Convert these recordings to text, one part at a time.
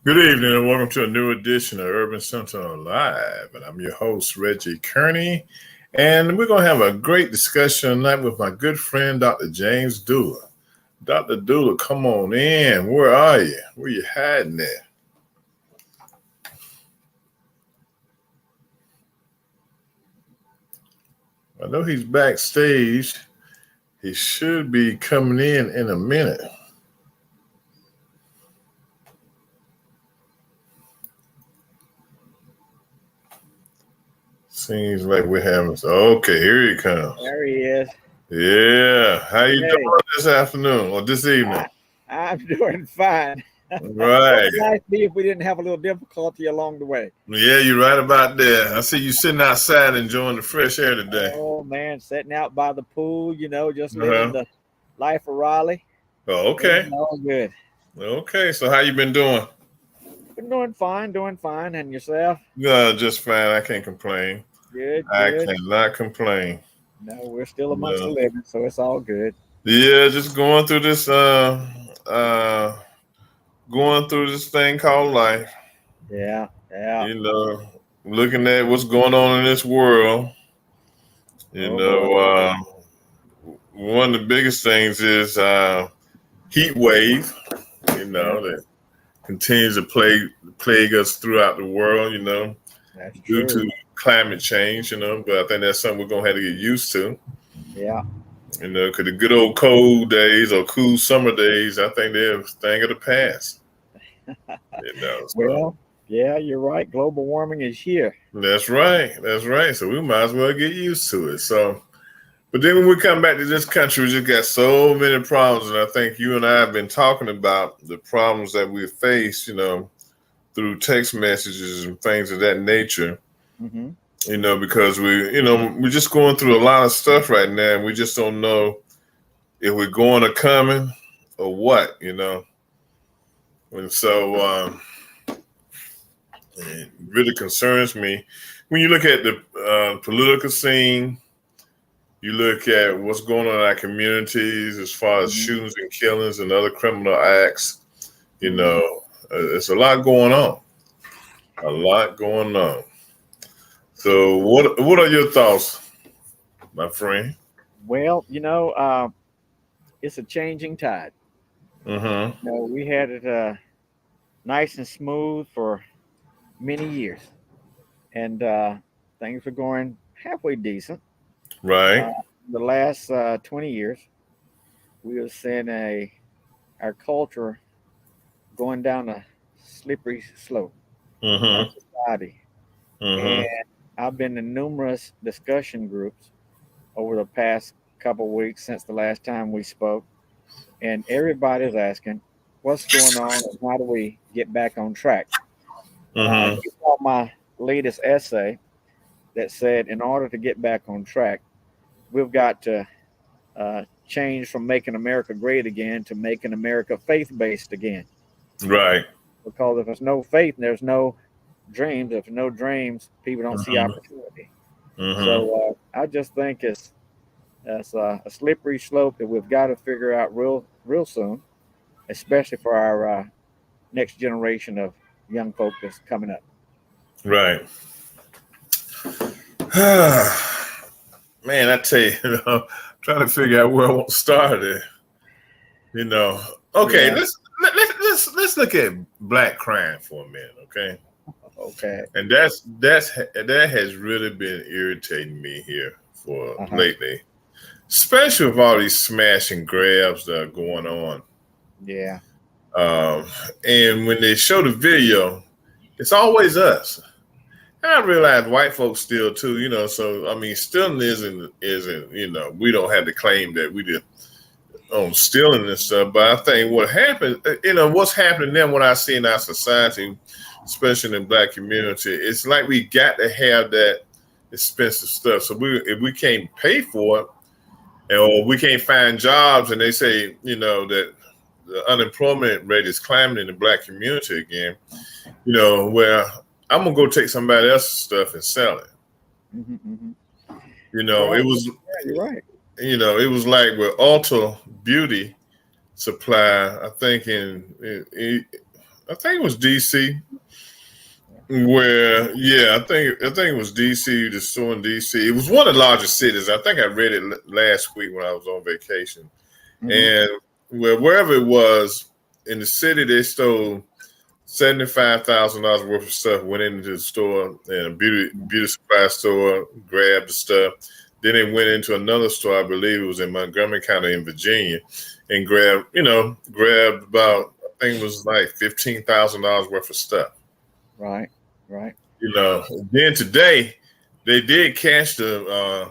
Good evening and welcome to a new edition of Urban Sentinel Live. And I'm your host, Reggie Kearney. And we're going to have a great discussion tonight with my good friend, Dr. James Dula. Dr. Dula, come on in. Where are you? Where you hiding at? I know he's backstage. He should be coming in a minute. Seems like we're having. Okay, here he comes. There he is. Yeah. How you doing this afternoon or this evening? I'm doing fine. Right. It would nice be if we didn't have a little difficulty along the way. Yeah, you're right about that. I see you sitting outside enjoying the fresh air today. Oh, man, sitting out by the pool, just living the life of Raleigh. Oh, okay. It's all good. Okay, so how you been doing? Been doing fine. And yourself? Just fine. I can't complain. Good. I cannot complain. No, we're still amongst the living, so it's all good. Yeah, just going through this thing called life. Yeah. Looking at what's going on in this world. One of the biggest things is heat wave, that continues to plague us throughout the world, That's due true. to climate change, but I think that's something we're going to have to get used to. Yeah. Because the good old cold days or cool summer days, I think they're a thing of the past. Well, yeah, you're right. Global warming is here. That's right. So we might as well get used to it. So, but then when we come back to this country, we just got so many problems. And I think you and I have been talking about the problems that we face, through text messages and things of that nature. Mm-hmm. Because we're just going through a lot of stuff right now, and we just don't know if we're going or coming or what, And so it really concerns me. When you look at the political scene, you look at what's going on in our communities as far as shootings and killings and other criminal acts, it's a lot going on. So what are your thoughts, my friend? Well, it's a changing tide. Mm-hmm. We had it nice and smooth for many years, and things were going halfway decent. Right. The last 20 years, we have seen our culture going down a slippery slope. Mm-hmm. Society. Mm-hmm. And I've been in numerous discussion groups over the past couple of weeks since the last time we spoke, and everybody's asking what's going on and how do we get back on track. Mm-hmm. You saw my latest essay that said in order to get back on track, we've got to change from making America great again to making America faith-based again. Right. Because if there's no faith, there's no dreams. If there's no dreams, people don't see opportunity. Mm-hmm. So I just think it's a slippery slope that we've got to figure out real soon, especially for our next generation of young folk that's coming up. Right. Man, I tell you, trying to figure out where I want to start it. Okay, Yeah. let's look at black crime for a minute, okay? Okay. And that has really been irritating me here for lately, especially with all these smash and grabs that are going on. Yeah. And when they show the video, it's always us. And I realize white folks steal too, so I mean, stealing isn't, we don't have to claim that we did on stealing and stuff, but I think what happened, what's happening then, what I see in our society, especially in the black community, it's like we got to have that expensive stuff. So if we can't pay for it, or we can't find jobs, and they say, that the unemployment rate is climbing in the black community again, where I'm gonna go take somebody else's stuff and sell it. Mm-hmm. It was. Yeah, you're right. It was like with Ulta Beauty Supply. I think I think it was DC. Where I think it was DC. The store in DC. It was one of the largest cities. I think I read it last week when I was on vacation, and wherever it was in the city, they stole $75,000 worth of stuff. Went into the store and a beauty supply store, grabbed the stuff. Then they went into another store, I believe it was in Montgomery County in Virginia, and grabbed about, I think it was like $15,000 worth of stuff. Right. Then today they did catch the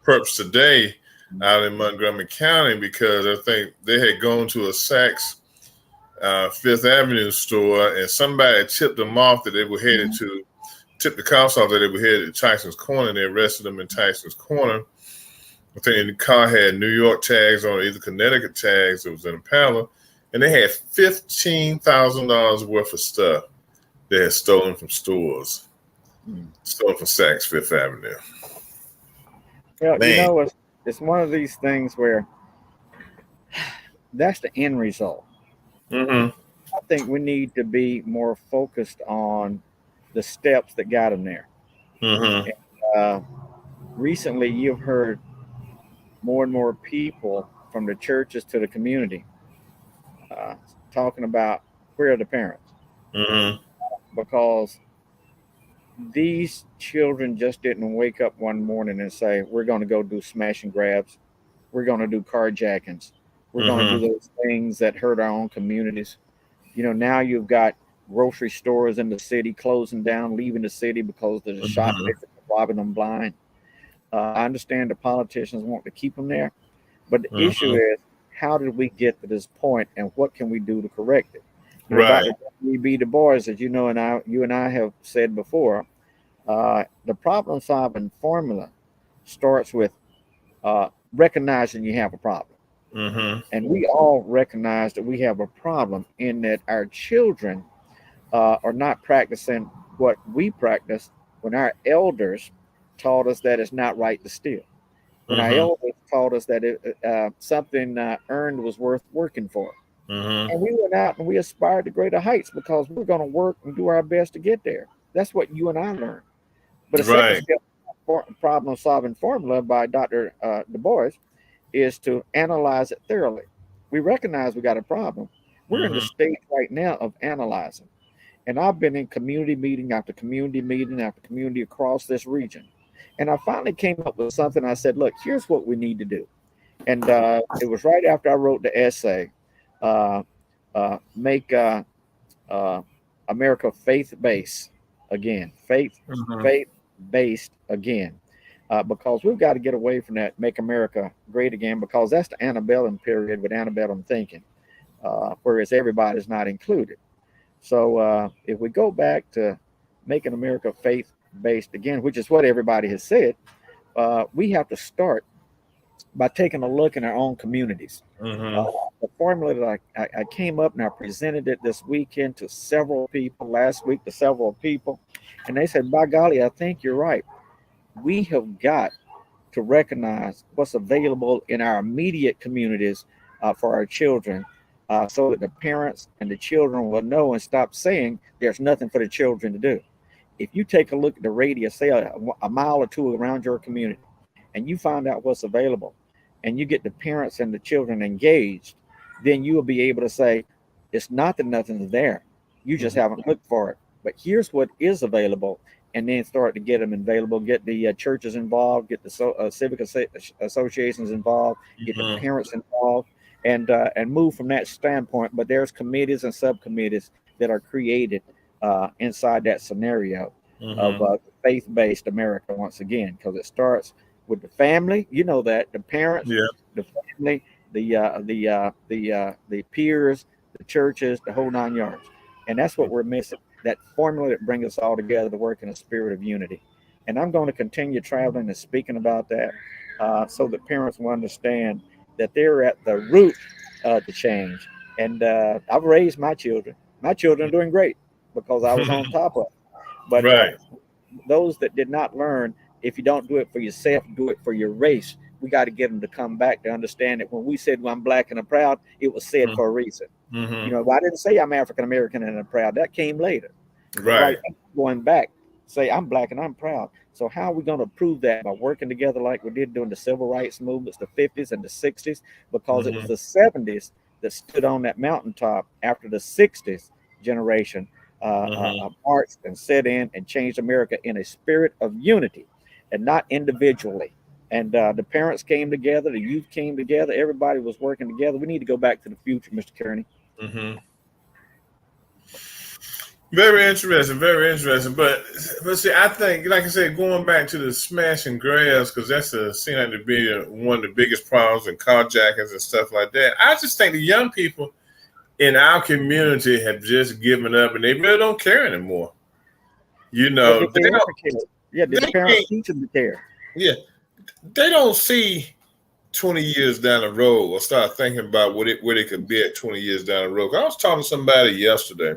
perps today out in Montgomery County because I think they had gone to a Saks Fifth Avenue store and somebody tipped them off that they were headed to. Tipped the cops off that they were headed to Tyson's Corner, and they arrested them in Tyson's Corner. I think the car had New York tags on it, either Connecticut tags. It was in Impala, and they had $15,000 worth of stuff they had stolen from stores, stolen from Saks Fifth Avenue. Well, it's one of these things where that's the end result. I think we need to be more focused on the steps that got them there. And, recently, you've heard more and more people from the churches to the community talking about where are the parents, because these children just didn't wake up one morning and say, we're going to go do smash and grabs, we're going to do carjackings, we're going to do those things that hurt our own communities. Now you've got grocery stores in the city closing down, leaving the city because the shoplifters are robbing them blind. I understand the politicians want to keep them there, but the issue is, how did we get to this point, and what can we do to correct it? Right. Dr. W.B. Du Bois, as you and I have said before, the problem-solving formula starts with recognizing you have a problem. And we all recognize that we have a problem in that our children are not practicing what we practice when our elders taught us that it's not right to steal. When our elders taught us that something earned was worth working for. And we went out and we aspired to greater heights because we're going to work and do our best to get there. That's what you and I learned. But a second step problem-solving formula by Dr. Du Bois is to analyze it thoroughly. We recognize we got a problem. We're in the stage right now of analyzing. And I've been in community meeting after community meeting after community across this region. And I finally came up with something. I said, look, here's what we need to do. And it was right after I wrote the essay, make America faith-based again, faith-based again, because we've got to get away from that make America great again, because that's the antebellum period with antebellum thinking, whereas everybody's not included. So if we go back to making America faith-based again, which is what everybody has said, we have to start by taking a look in our own communities. The formula that I came up and I presented it this weekend to several people, last week to several people, and they said, by golly, I think you're right. We have got to recognize what's available in our immediate communities for our children, so that the parents and the children will know and stop saying there's nothing for the children to do. If you take a look at the radius, say a mile or two around your community, and you find out what's available, and you get the parents and the children engaged, then you will be able to say, it's not that nothing's there. You just haven't looked for it. But here's what is available, and then start to get them available, get the churches involved, get the civic associations involved, get the parents involved, and move from that standpoint. But there's committees and subcommittees that are created inside that scenario of faith-based America once again, because it starts with the family, that the parents, the family, the peers, the churches, the whole 9 yards, and that's what we're missing. That formula that brings us all together to work in a spirit of unity. And I'm going to continue traveling and speaking about that, so that parents will understand that they're at the root of the change. And I've raised my children. My children are doing great because I was on top of it. But those that did not learn, if you don't do it for yourself, do it for your race. We got to get them to come back to understand that when we said, well, I'm black and I'm proud, it was said for a reason. You Mm-hmm. know, I didn't say I'm African American and I'm proud. That came later. But Right. right now, going back, say I'm black and I'm proud. So how are we going to prove that? By working together like we did during the civil rights movements, the 50s and the 60s, because it was Mm-hmm. the 70s that stood on that mountaintop after the 60s generation Mm-hmm. marched and set in and changed America in a spirit of unity and not individually. And the parents came together, the youth came together, everybody was working together. We need to go back to the future, Mr. Kearney. Mm-hmm. Very interesting, very interesting. But see, I think, like I said, going back to the smash and grabs, because seems like to be one of the biggest problems in carjackings and stuff like that. I just think the young people in our community have just given up, and they really don't care anymore. You But know, did they they ever don't. care? Yeah, did the They parents can't. teach them to care? Yeah, they don't see 20 years down the road or start thinking about where they could be at 20 years down the road. I was talking to somebody yesterday,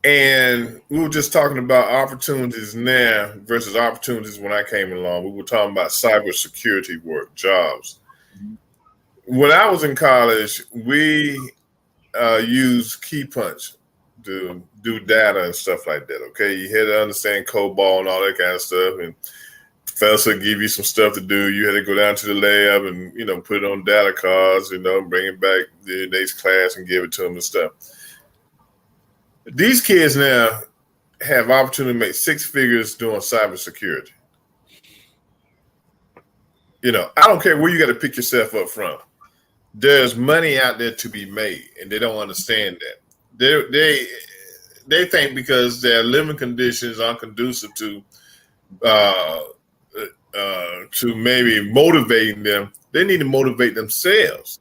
and we were just talking about opportunities now versus opportunities when I came along. We were talking about cybersecurity work, jobs. Mhm. When I was in college, we used key punch to do data and stuff like that. Okay, you had to understand COBOL and all that kind of stuff, and professor give you some stuff to do. You had to go down to the lab and put it on data cards, bring it back the next class and give it to them and stuff. These kids now have opportunity to make six figures doing cybersecurity. I don't care where you got to pick yourself up from. There's money out there to be made, and they don't understand that. They think because their living conditions aren't conducive uh, to maybe motivating them, they need to motivate themselves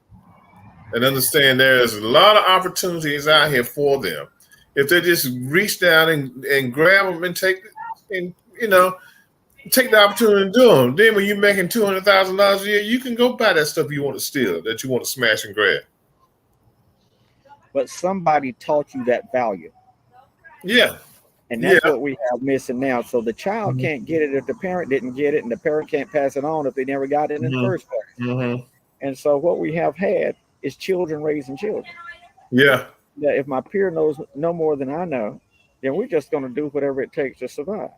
and understand there's a lot of opportunities out here for them. If they just reach down and grab them and take the opportunity to do them, then when you're making $200,000 a year, you can go buy that stuff you want to steal, that you want to smash and grab. But somebody taught you that value. Yeah, And yeah. that's what we have missing now. So the child can't get it if the parent didn't get it, and the parent can't pass it on if they never got it in the Mm-hmm. first place. Mm-hmm. And so what we have had is children raising children. Yeah. That if my peer knows no more than I know, then we're just going to do whatever it takes to survive.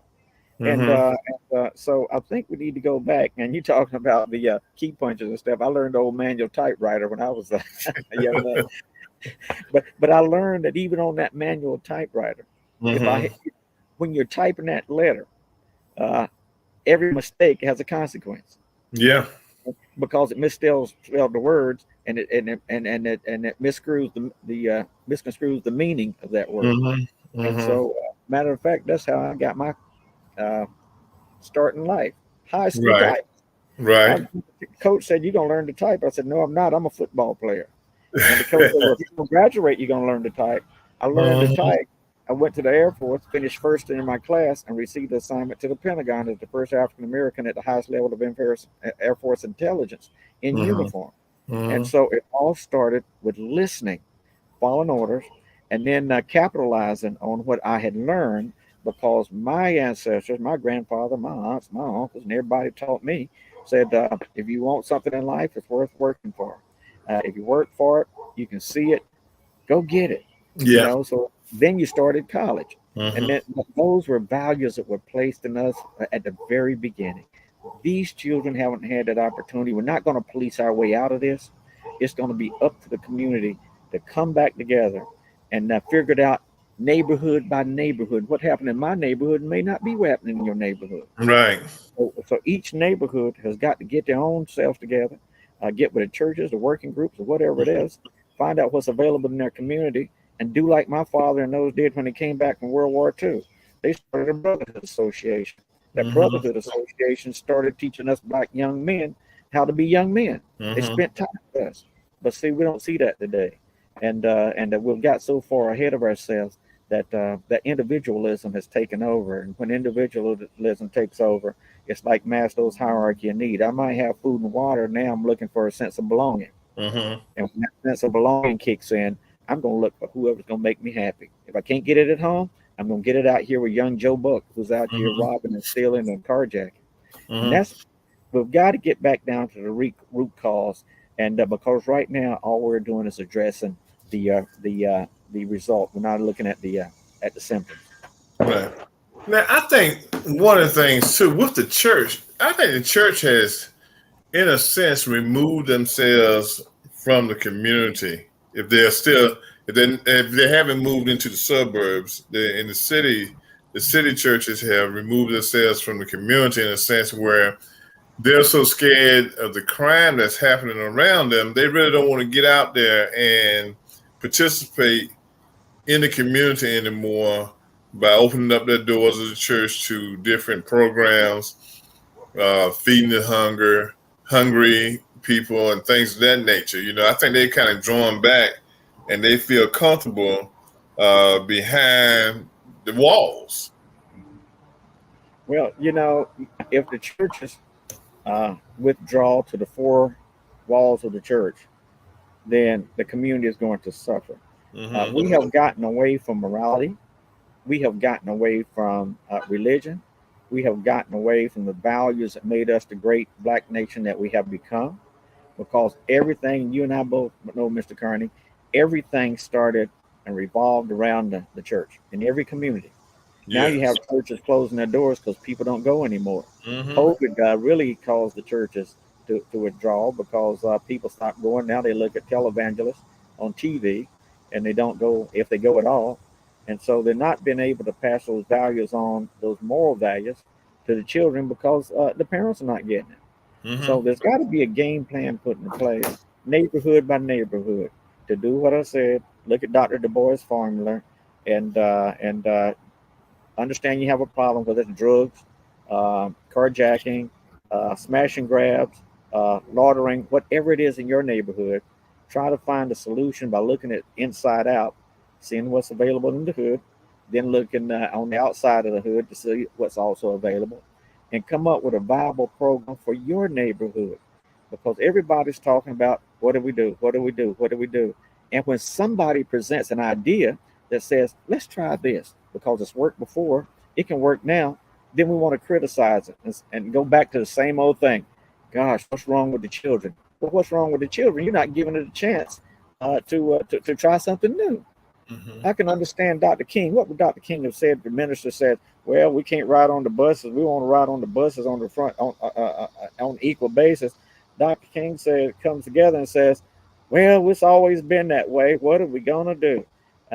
Mm-hmm. So I think we need to go back. And you talking about the key punches and stuff. I learned old manual typewriter when I was a young man. But I learned that even on that manual typewriter, if I Mm-hmm. when you're typing that letter, uh, every mistake has a consequence Yeah. because it misspells the words and it misconstrues the meaning of that word. Mm-hmm. And Mm-hmm. so, matter of fact, that's how I got my uh, start in life. High school Right. type. Right. Coach said, "You're gonna learn to type." I said, "No, I'm not. I'm a football player." And the coach said, "Well, if you're gonna graduate, you're gonna learn to type." I learned to Mm-hmm. type. I went to the Air Force, finished first in my class, and received the assignment to the Pentagon as the first African American at the highest level of Air Force intelligence in uniform. And Mm-hmm. so it all started with listening, following orders, and then capitalizing on what I had learned because my ancestors, my grandfather, my aunts, my uncles, and everybody taught me, said, if you want something in life, it's worth working for. If you work for it, you can see it, go get it. You Yeah. know, so then you started college. And Mm-hmm. then those were values that were placed in us at the very beginning. These children haven't had that opportunity. We're not going to police our way out of this. It's going to be up to the community to come back together and figure it out neighborhood by neighborhood. What happened in my neighborhood may not be what happened in your neighborhood. Right. So each neighborhood has got to get their own selves together, get with the churches, the working groups, or whatever it is, find out what's available in their community, and do like my father and those did when they came back from World War II. They started a brotherhood association. That Mm-hmm. brotherhood association started teaching us black young men how to be young men. They Mm-hmm. spent time with us, but see, we don't see that today, and we've got so far ahead of ourselves that individualism has taken over, and when individualism takes over, it's like Maslow's hierarchy of need. I might have food and water. Now I'm looking for a sense of belonging. Mm-hmm. And when that sense of belonging kicks in, I'm going to look for whoever's going to make me happy. If I can't get it at home, I'm going to get it out here with young Joe Buck, who's out here Mm-hmm. robbing and stealing and carjacking. And Mm-hmm. that's, we've got to get back down to the root cause And because right now all we're doing is addressing the result. We're not looking at the symptoms. Right. Now, I think one of the things too with the church, I think the church has, in a sense, removed themselves from the community. If they're still, if they haven't moved into the suburbs, they're in the city. The city churches have removed themselves from the community in a sense where they're so scared of the crime that's happening around them, they really don't want to get out there and participate in the community anymore by opening up their doors of the church to different programs, feeding the hungry people, and things of that nature. I think they kind of drawn back, and they feel comfortable behind the walls. Well, if the churches withdraw to the four walls of the church, then the community is going to suffer. Mm-hmm. We have gotten away from morality. We have gotten away from religion. We have gotten away from the values that made us the great black nation that we have become. Because everything, you and I both know, Mr. Carney, everything started and revolved around the church in every community. Now you have Yes. churches closing their doors because people don't go anymore. Mm-hmm. COVID really caused the churches to withdraw because people stopped going. Now they look at televangelists on TV and they don't go, if they go at all. And so they're not being able to pass those values on, those moral values, to the children because the parents are not getting it. So Mm-hmm. there's got to be a game plan put in place, neighborhood by neighborhood, to do what I said. Look at Dr. Du Bois' formula, and understand you have a problem, whether it's drugs, carjacking, smash and grabs, loitering, whatever it is in your neighborhood. Try to find a solution by looking at inside out, seeing what's available in the hood, then looking on the outside of the hood to see what's also available, and come up with a viable program for your neighborhood. Because everybody's talking about what do we do? What do we do? What do we do? And when somebody presents an idea that says, let's try this because it's worked before, it can work now, then we want to criticize it and go back to the same old thing. Gosh, what's wrong with the children? Well, what's wrong with the children? You're not giving it a chance to try something new. Mm-hmm. I can understand Dr. King. What would Dr. King have said? The minister said, "Well, we can't ride on the buses. We want to ride on the buses on the front on equal basis." Dr. King said, comes together and says, "Well, it's always been that way. What are we gonna do?"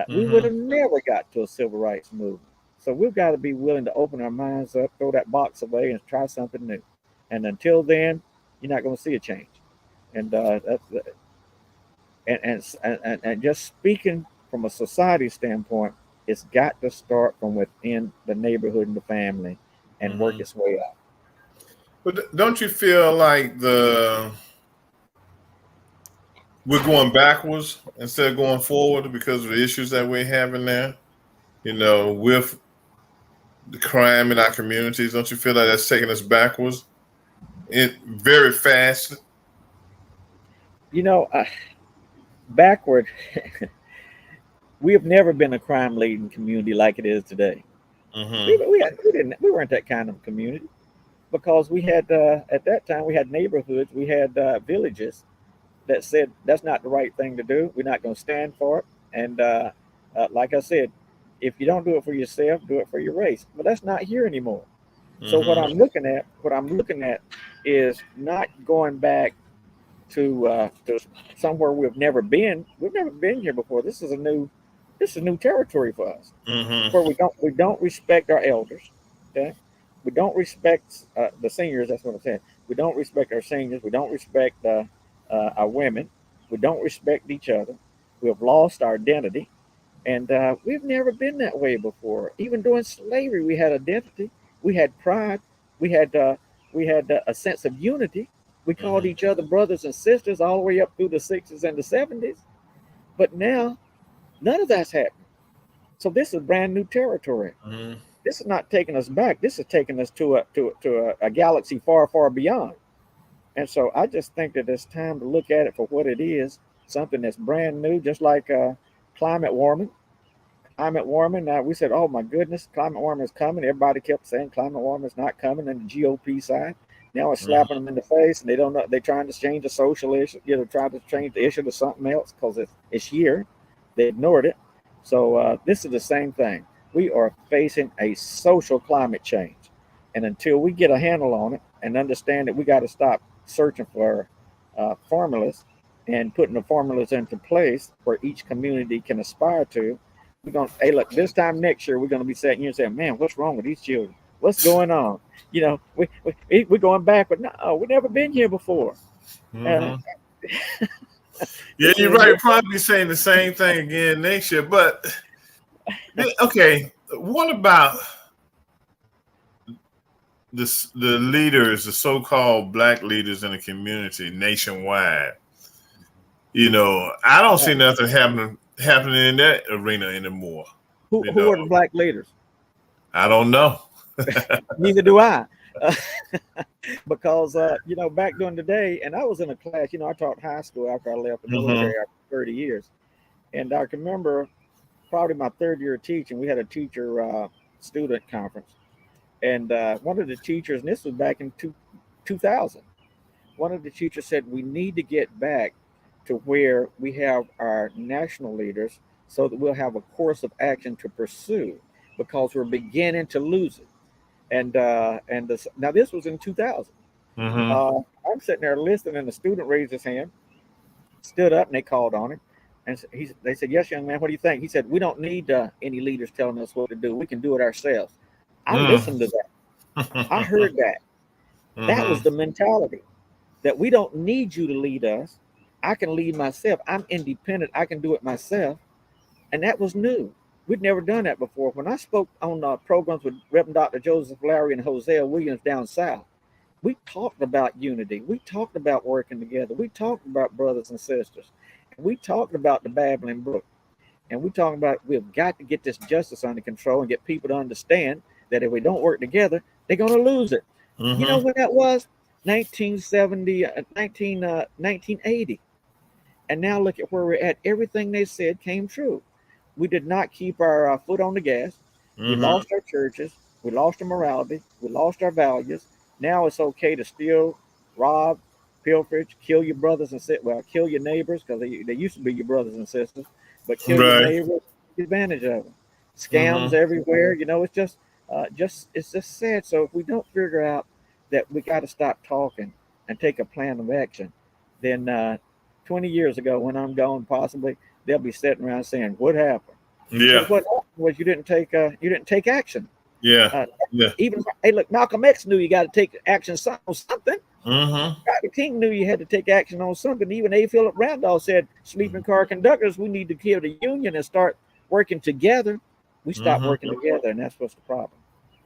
We would Mm-hmm. have never got to a civil rights movement. So we've got to be willing to open our minds up, throw that box away, and try something new. And until then, you're not going to see a change. And and just speaking from a society standpoint, it's got to start from within the neighborhood and the family, and work Mm-hmm. its way out. But don't you feel like we're going backwards instead of going forward because of the issues that we're having there? With the crime in our communities, don't you feel like that's taking us backwards very fast? You know, backward, we have never been a crime laden community like it is today. Mm-hmm. We weren't that kind of community because we had at that time we had neighborhoods, we had villages that said that's not the right thing to do. We're not going to stand for it. And like I said, if you don't do it for yourself, do it for your race. But that's not here anymore. So Mm-hmm. what I'm looking at is not going back to somewhere we've never been. We've never been here before. This is new territory for us, where Mm-hmm. we don't respect our elders. Okay, we don't respect the seniors. That's what I'm saying. We don't respect our seniors. We don't respect our women. We don't respect each other. We have lost our identity, and we've never been that way before. Even during slavery, we had identity. We had pride. We had a sense of unity. We called Mm-hmm. each other brothers and sisters all the way up through the 60s and the 70s. But now, none of that's happening. So this is brand new territory. Mm-hmm. This is not taking us back. This is taking us to a galaxy far, far beyond. And so I just think that it's time to look at it for what it is, something that's brand new, just like climate warming. Climate warming. Now we said, "Oh my goodness, climate warming is coming." Everybody kept saying climate warming is not coming, and the GOP side. Now it's slapping them in the face, and they don't know. They're trying to change the social issue, trying to change the issue to something else because it's here. They ignored it. So this is the same thing. We are facing a social climate change, and until we get a handle on it and understand that we got to stop searching for formulas and putting the formulas into place where each community can aspire to, we're going to, hey, look, this time next year, we're going to be sitting here and saying, man, what's wrong with these children? What's going on? We're going back, but no, we've never been here before. Yeah, you're right. Probably saying the same thing again next year. But okay, what about the leaders, the so-called black leaders in the community nationwide? I don't see nothing happening in that arena anymore. Who are the black leaders? I don't know. Neither do I. Because back during the day, and I was in a class, I taught high school after I left the military after 30 years. And I can remember probably my third year of teaching, we had a teacher student conference. And one of the teachers, and this was back in 2000, one of the teachers said, we need to get back to where we have our national leaders so that we'll have a course of action to pursue, because we're beginning to lose it. And now this was in 2000. I'm sitting there listening, and the student raised his hand, stood up, and they called on him. And they said, yes, young man, what do you think? He said, we don't need any leaders telling us what to do. We can do it ourselves. I listened to that. I heard that. That was the mentality, that we don't need you to lead us. I can lead myself. I'm independent. I can do it myself. And that was new. We'd never done that before. When I spoke on programs with Reverend Dr. Joseph Lowry and Hosea Williams down south, we talked about unity. We talked about working together. We talked about brothers and sisters. And we talked about the babbling brook. And we talked about we've got to get this justice under control and get people to understand that if we don't work together, they're going to lose it. You know when that was? 1980. And now look at where we're at. Everything they said came true. We did not keep our foot on the gas. We lost our churches. We lost our morality. We lost our values. Now it's okay to steal, rob, pilferage, kill your brothers and sisters. Well, kill your neighbors, because they used to be your brothers and sisters. But kill your neighbors, take advantage of them. Scams everywhere. It's just sad. So if we don't figure out that we got to stop talking and take a plan of action, then 20 years ago, when I'm gone, possibly they'll be sitting around saying, "What happened?" Yeah. What happened was you didn't take action. Yeah. Even hey, look, Malcolm X knew you got to take action on something. Dr. King knew you had to take action on something. Even A. Philip Randolph said, "Sleeping car conductors, we need to kill the union and start working together." We stopped working together, and that's what's the problem.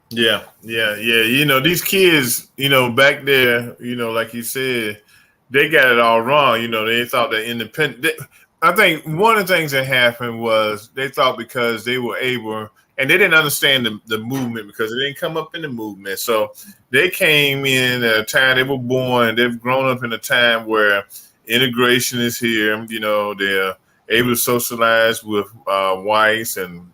Yeah. These kids, back there, like you said, they got it all wrong. They thought that independent. I think one of the things that happened was they thought because they were able, and they didn't understand the movement because it didn't come up in the movement. So they came in at a time, they were born, they've grown up in a time where integration is here. They're able to socialize with whites and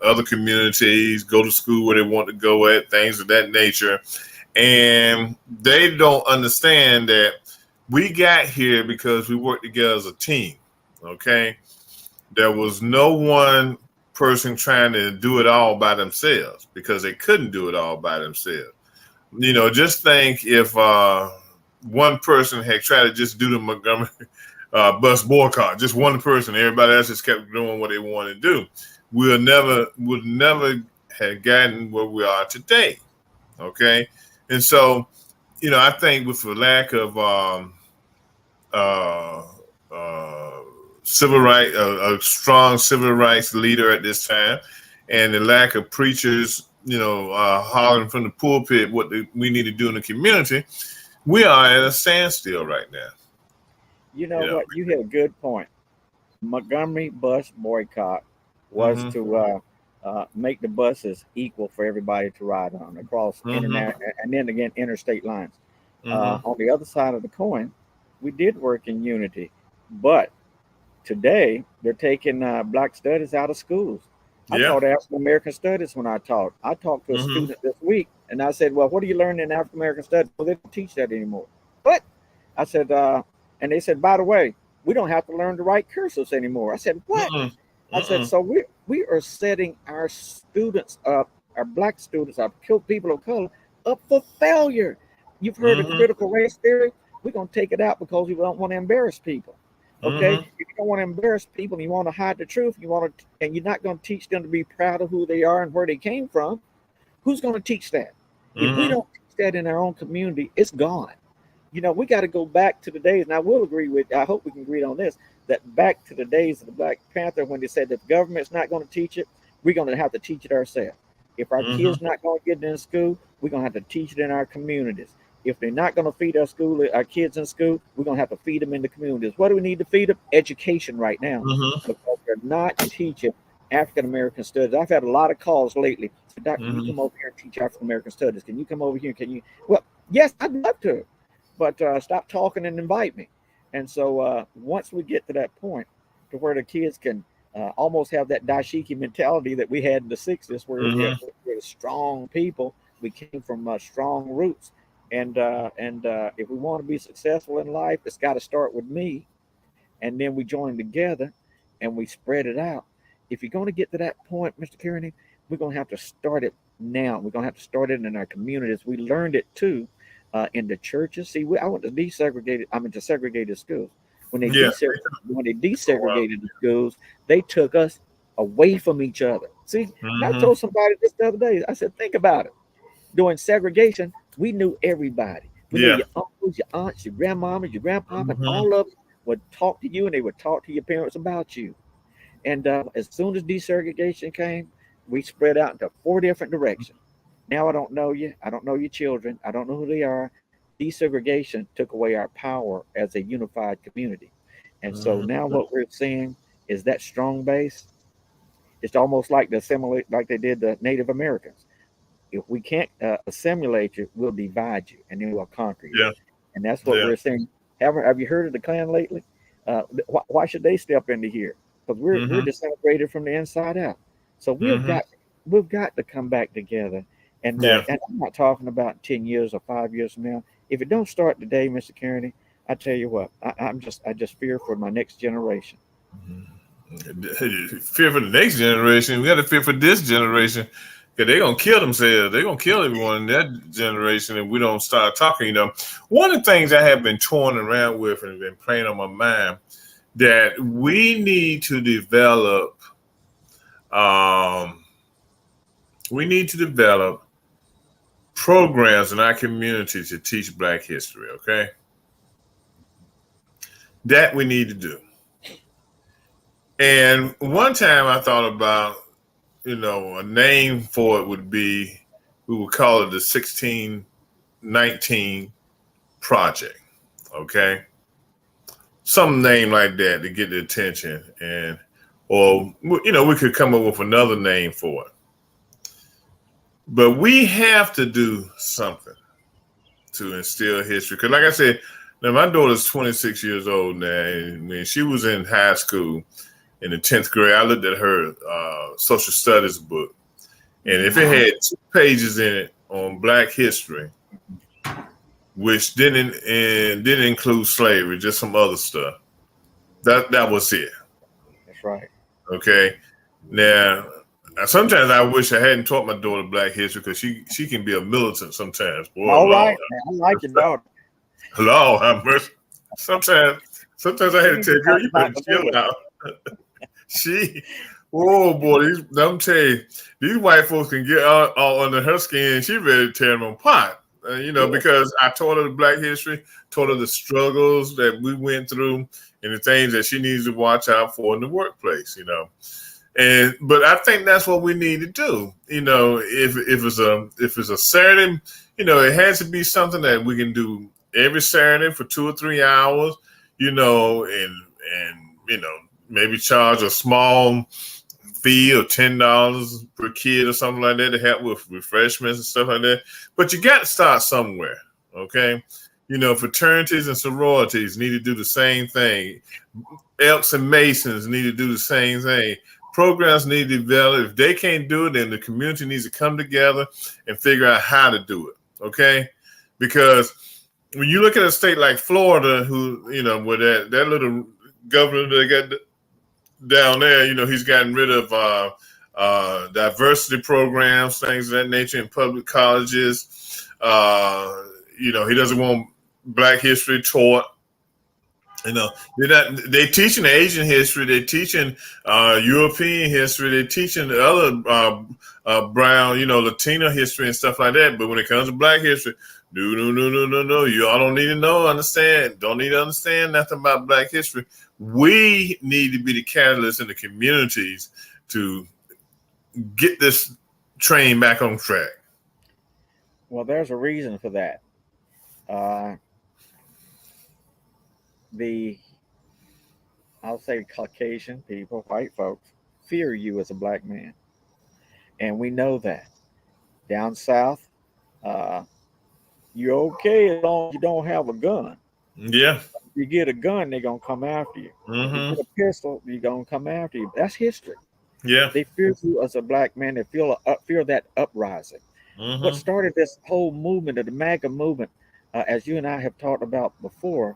other communities, go to school where they want to go at, things of that nature. And they don't understand that we got here because we worked together as a team. Okay. There was no one person trying to do it all by themselves because they couldn't do it all by themselves. Just think if one person had tried to just do the Montgomery bus boycott, just one person, everybody else just kept doing what they wanted to do, would never have gotten where we are today. Okay. And so, I think with the lack of civil rights, a strong civil rights leader at this time, and the lack of preachers, hollering from the pulpit what we need to do in the community, we are at a standstill right now. What? You had a good point. Montgomery bus boycott was to make the buses equal for everybody to ride on across internet and then again interstate lines. On the other side of the coin, we did work in unity, but today they're taking Black studies out of schools. I taught African American studies when I taught. I talked to a student this week And I said, well, what do you learn in African American studies? Well, they don't teach that anymore. What? I said, and they said, by the way, we don't have to learn to write cursives anymore. I said, what? Mm-mm. I said, Mm-mm. so we are setting our students up, our black students, our people of color, up for failure. You've heard of Mm-hmm. critical race theory. We're going to take it out because we don't want to embarrass people. Okay, Mm-hmm. if you don't want to embarrass people, you want to hide the truth. You want to, and you're not going to teach them to be proud of who they are and where they came from. Who's going to teach that? If we Mm-hmm. don't teach that in our own community, it's gone. We got to go back to the days, and I will agree with, I hope we can agree on this, that back to the days of the Black Panther when they said if the government's not going to teach it, we're going to have to teach it ourselves. If our Mm-hmm. kids not going to get it in school, we're going to have to teach it in our communities. If they're not going to feed our kids in school, we're going to have to feed them in the communities. What do we need to feed them? Education right now, Mm-hmm. because they're not teaching African American studies. I've had a lot of calls lately. Doctor, can you Mm-hmm. come over here and teach African American studies? Can you come over here? Can you? Well, yes, I'd love to, but stop talking and invite me. And so once we get to that point to where the kids can almost have that dashiki mentality that we had in the 60s, where Mm-hmm. we're strong people, we came from strong roots. And if we want to be successful in life, it's got to start with me. And then we join together and we spread it out. If you're going to get to that point, Mr. Kearney, we're going to have to start it now. We're going to have to start it in our communities. We learned it too in the churches. See, I went to to segregated schools. When they Yeah. desegregated the schools, they took us away from each other. See, and I Mm-hmm. told somebody this the other day. I said, think about it. During segregation, we knew everybody. We knew Yeah. your uncles, your aunts, your grandmamas, your grandpapa, and Mm-hmm. all of them would talk to you and they would talk to your parents about you. And as soon as desegregation came, we spread out into four different directions. Now I don't know you. I don't know your children. I don't know who they are. Desegregation took away our power as a unified community. And so now Mm-hmm. what we're seeing is that strong base. It's almost like the assimilate, like they did the Native Americans. If we can't assimilate you, we'll divide you, and then we'll conquer you. Yeah. And that's what Yeah. we're saying. Have you heard of the Klan lately? Why should they step into here? Because we're Mm-hmm. disintegrated from the inside out. So Mm-hmm. we've got to come back together. Yeah. And I'm not talking about 10 years or 5 years from now. If it don't start today, Mr. Kearney, I tell you what, I just fear for my next generation. Fear for the next generation. We got to fear for this generation because they're gonna kill themselves. They're gonna kill everyone in that generation if we don't start talking. One of the things I have been toying around with and been playing on my mind that we need to develop. Um, we need to develop programs in our community to teach Black history. Okay, that we need to do. And one time I thought about, a name for it would be, we would call it the 1619 Project. Okay. Some name like that to get the attention. Or we could come up with another name for it. But we have to do something to instill history. Because, like I said, now my daughter's 26 years old now. And when she was in high school, in the 10th grade, I looked at her social studies book. And if it had 2 pages in it on Black history, which didn't include slavery, just some other stuff, that was it. That's right. Okay. Now, sometimes I wish I hadn't taught my daughter Black history because she can be a militant sometimes. Boy, All Lord, right, man. I like your daughter. Lord have mercy. Sometimes I We had to need tell to her, girl, talk you better about the chill Lord. out. She, oh boy, I'm tell you, these white folks can get all under her skin. She ready to tear them apart. Good. Because I taught her the Black history, taught her the struggles that we went through, and the things that she needs to watch out for in the workplace. But I think that's what we need to do. If it's a Saturday, it has to be something that we can do every Saturday for 2 or 3 hours. And maybe charge a small fee of $10 per kid or something like that to help with refreshments and stuff like that. But you got to start somewhere, okay? Fraternities and sororities need to do the same thing. Elks and Masons need to do the same thing. programs need to develop. If they can't do it, then the community needs to come together and figure out how to do it. Okay, because when you look at a state like Florida, who with that little governor they got down there, he's gotten rid of diversity programs, things of that nature in public colleges. He doesn't want Black history taught. They're teaching Asian history, they're teaching European history, they're teaching the other brown, Latino history and stuff like that. But when it comes to Black history, no. You all don't need to don't need to understand nothing about Black history. We need to be the catalyst in the communities to get this train back on track. Well, there's a reason for that. I'll say Caucasian people, white folks, fear you as a Black man. And we know that. Down south, you're okay as long as you don't have a gun. Yeah. If you get a gun, they're going to come after you. If you get a pistol, they're going to come after you. That's history. Yeah. They fear you as a Black man. They fear that uprising. What started this whole movement of the MAGA movement, as you and I have talked about before,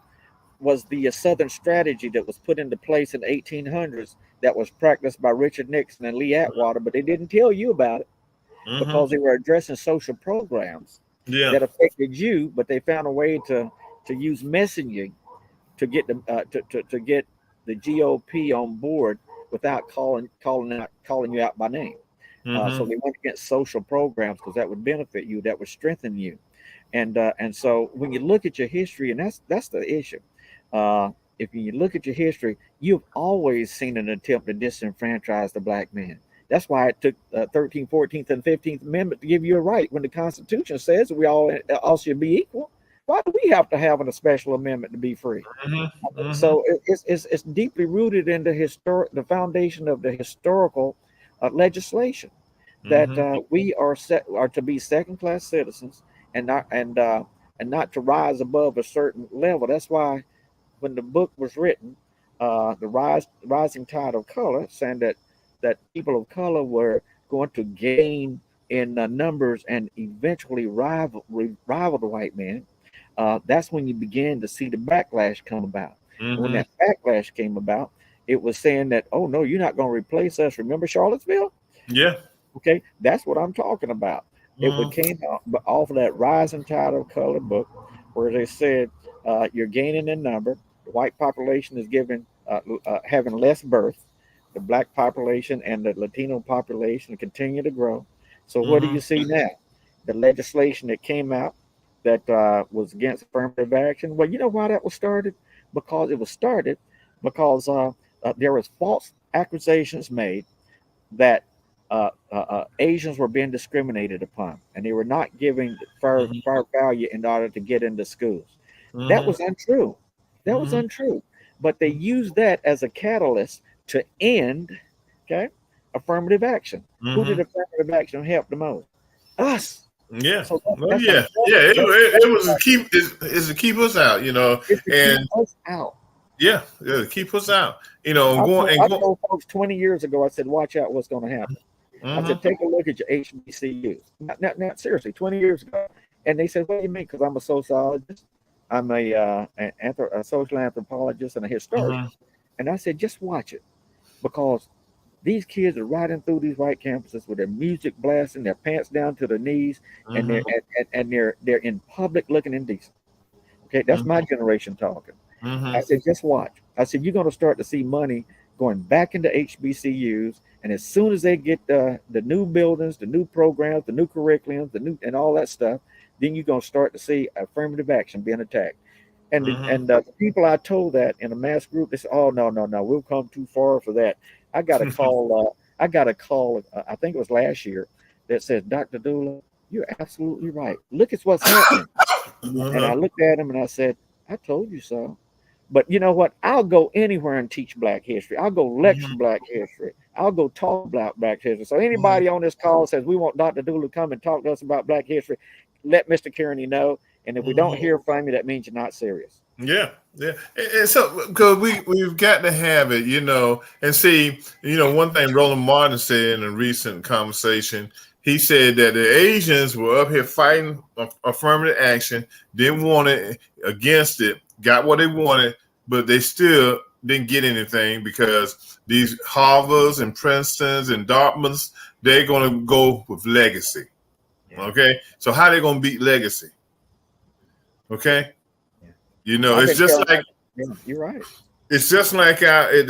was the Southern strategy that was put into place in the 1800s that was practiced by Richard Nixon and Lee Atwater, but they didn't tell you about it because they were addressing social programs that affected you, but they found a way to use messaging to get them to get the GOP on board without calling you out by name. So they went against social programs because that would benefit you, that would strengthen you, and so when you look at your history, and that's the issue. If you look at your history, you've always seen an attempt to disenfranchise the Black man. That's why it took 13th, 14th, and 15th Amendment to give you a right when the Constitution says we all should be equal. Why do we have to have a special amendment to be free? So it's deeply rooted in the foundation of the historical legislation that we are to be second-class citizens and not to rise above a certain level. That's why when the book was written, the rising tide of color, saying that people of color were going to gain in numbers and eventually rival the white man, that's when you began to see the backlash come about. And when that backlash came about, it was saying that, oh no, you're not going to replace us. Remember Charlottesville? Yeah. Okay, that's what I'm talking about. It came off of that Rising Tide of Color book, where they said you're gaining in number. The white population is having less birth. The Black population and the Latino population continue to grow. So what do you see now? The legislation that came out that was against affirmative action. Well, you know why that was started? Because it was started because there was false accusations made that Asians were being discriminated upon, and they were not giving fair value in order to get into schools. That was untrue. That was untrue. But they used that as a catalyst to end, affirmative action. Who did affirmative action help the most? Us. Yeah. So It was to keep us out, It's to and keep us out. Yeah, to keep us out, I told folks 20 years ago, I said, watch out what's going to happen. I said, take a look at your HBCUs. Not seriously, 20 years ago. And they said, what do you mean? Because I'm a sociologist. I'm a social anthropologist and a historian. And I said, just watch it. Because these kids are riding through these white campuses with their music blasting, their pants down to their knees, and they're in public looking indecent. Okay, that's my generation talking. I said, just watch. I said, you're going to start to see money going back into HBCUs, and as soon as they get the new buildings, the new programs, the new curriculums, and all that stuff, then you're going to start to see affirmative action being attacked. And the people I told that in a mass group, they said, oh, no, we've come too far for that. I got a call. I think it was last year, that says, Dr. Dula, you're absolutely right. Look at what's happening. And I looked at him and I said, I told you so. But you know what? I'll go anywhere and teach Black history. I'll go lecture Black history. I'll go talk about Black history. So anybody on this call says we want Dr. Dula to come and talk to us about Black history, let Mr. Kearney know. And if we don't hear from you, that means you're not serious. Yeah, yeah. And so because we've got to have it, and see, one thing Roland Martin said in a recent conversation, he said that the Asians were up here fighting affirmative action, didn't want it, against it, got what they wanted, but they still didn't get anything because these Harvards and Princetons and Dartmouths, they're going to go with legacy. Yeah, Okay, so how they going to beat legacy? Okay, yeah. I've it's been just telling. like Yeah, you're right. out at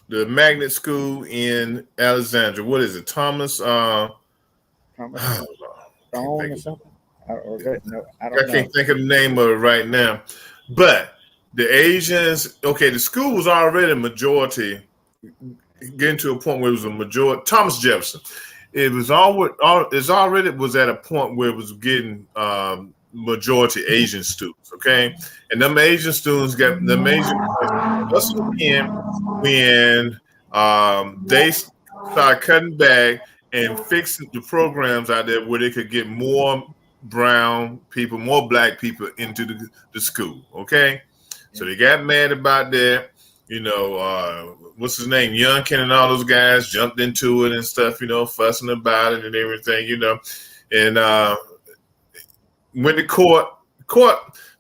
the magnet school in Alexandria. What is it, Thomas? Thomas Oh, can't Stone think or of something. Or good? No, I I don't know. can't think of the name of it right now. But the Asians, okay, the school was already a majority, getting to a point where it was a majority. Thomas Jefferson. It was it's already was at a point where it was getting majority Asian students. Okay, and them Asian students got them Asian boys hustled in when they started cutting back and fixing the programs out there where they could get more brown people, more black people into the school. Okay, so Yeah, they got mad about that. What's his name? Youngkin and all those guys jumped into it and stuff, fussing about it and everything, and when the court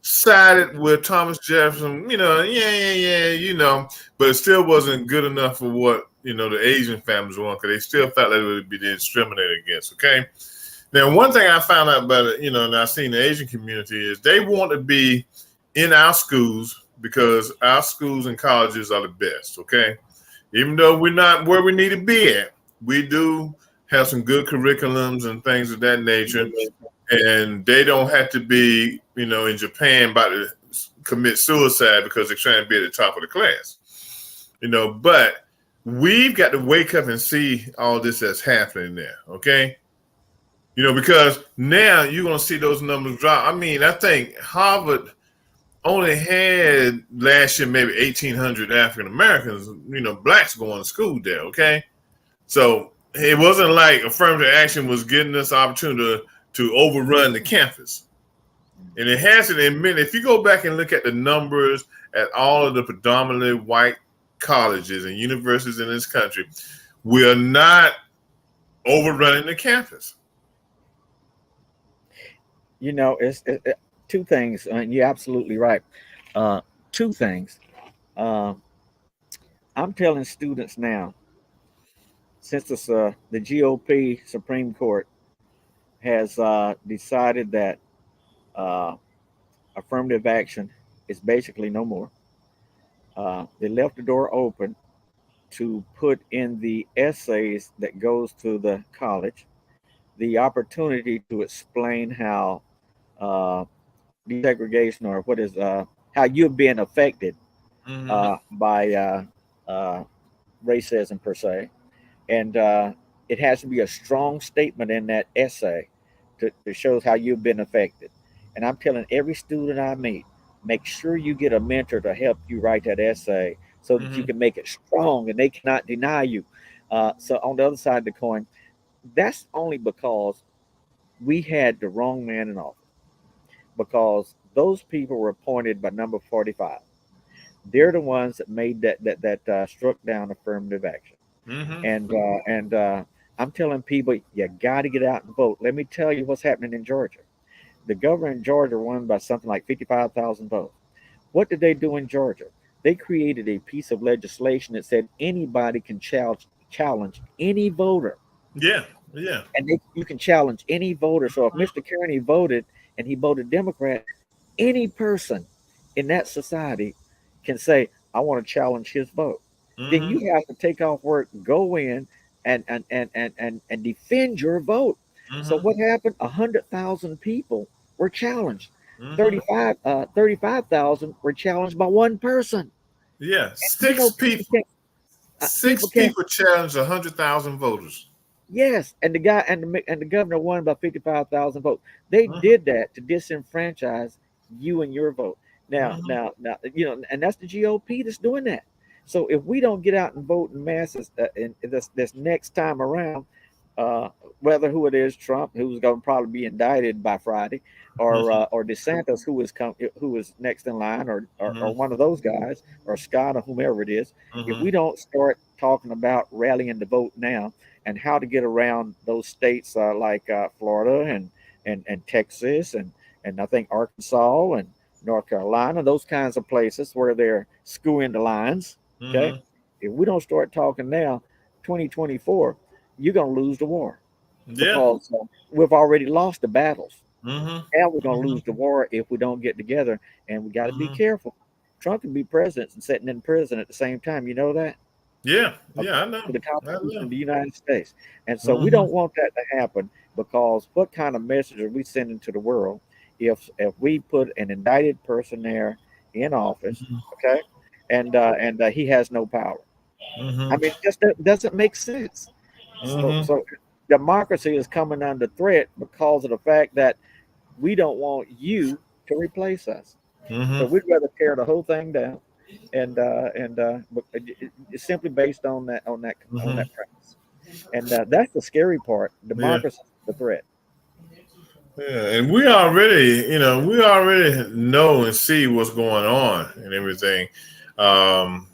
sided with Thomas Jefferson, but it still wasn't good enough for what the Asian families want because they still felt like it would be discriminated against. Okay, now one thing I found out about it, and I've seen the Asian community is they want to be in our schools because our schools and colleges are the best. Okay, even though we're not where we need to be at, we do have some good curriculums and things of that nature and they don't have to be, in Japan about to commit suicide because they're trying to be at the top of the class, But we've got to wake up and see all this that's happening there, okay? Because now you're going to see those numbers drop. I mean, I think Harvard only had last year maybe 1,800 African Americans, blacks going to school there, okay? So it wasn't like affirmative action was getting us opportunity to overrun the campus. And it hasn't admitted, if you go back and look at the numbers at all of the predominantly white colleges and universities in this country, we are not overrunning the campus. It's two things, and you're absolutely right. Uh, Two things. Uh, I'm telling students now, since the GOP Supreme Court has decided that uh, affirmative action is basically no more, they left the door open to put in the essays that goes to the college the opportunity to explain how uh, desegregation or what is how you're being affected Mm-hmm. by uh, racism per se, and it has to be a strong statement in that essay to show how you've been affected. And I'm telling every student I meet, make sure you get a mentor to help you write that essay so that you Mm-hmm. can make it strong and they cannot deny you. So on the other side of the coin, that's only because we had the wrong man in office because those people were appointed by number 45. They're the ones that made that struck down affirmative action. Mm-hmm. And I'm telling people you got to get out and vote. Let me tell you what's happening in Georgia. The governor in Georgia won by something like 55,000 votes. What did they do in Georgia? They created a piece of legislation that said anybody can challenge any voter, Yeah. Yeah. and you can challenge any voter. So if Mr. Kearney voted and he voted Democrat, any person in that society can say, I want to challenge his vote. Then Mm-hmm. you have to take off work, go in and defend your vote. So Mm-hmm. what happened? 100,000 people were challenged. Mm-hmm. 35,000 were challenged by one person. Yeah. And you Six know, people. people Six can't. people challenged 100,000 voters. Yes, and the guy and the governor won by 55,000 votes. They Mm-hmm. did that to disenfranchise you and your vote. Mm-hmm. Now, and that's the GOP that's doing that. So if we don't get out and vote in masses in this next time around, whether who it is, Trump, who's going to probably be indicted by Friday, or DeSantis, who is next in line, or Mhm. one of those guys, or Scott, or whomever it is. If we Mhm. don't start talking about rallying the vote now and how to get around those states like Florida and Texas and I think Arkansas and North Carolina, those kinds of places where they're screwing the lines. Okay, Mhm. if we don't start talking now, 2024, you're going to lose the war Yeah. because we've already lost the battles. Mhm. And we're going to lose Mhm. the war if we don't get together. And we got to be Mhm. careful. Trump can be president and sitting in prison at the same time. You know that? Yeah. Yeah. I According know. to the I Constitution know. of the United States. And so we Mhm. don't want that to happen because what kind of message are we sending to the world if we put an indicted person there in office, Mhm. okay, and he has no power? I Mhm. mean, it just doesn't make sense. Mhm. So democracy is coming under threat because of the fact that we don't want you to replace us. So Mhm. we'd rather tear the whole thing down, but it's simply based on Mhm. that premise. And that's the scary part. Yeah. Democracy is the threat. Yeah, and we already, we already know and see what's going on and everything. Um,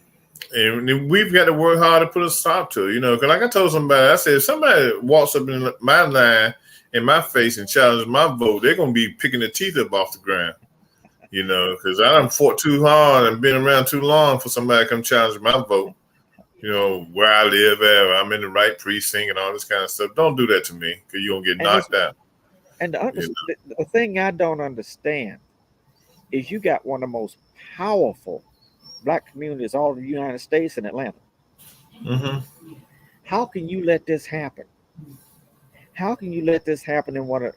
and we've got to work hard to put a stop to it, because like I told somebody, I said, if somebody walks up in my line in my face and challenges my vote, they're going to be picking their teeth up off the ground, because I done fought too hard and been around too long for somebody to come challenge my vote, where I live at, I'm in the right precinct and all this kind of stuff. Don't do that to me because you're going to get And it's knocked out. and You the thing I don't understand is you got one of the most powerful black communities all of the United States in Atlanta. hmm How can you let this happen? How can you let this happen in one of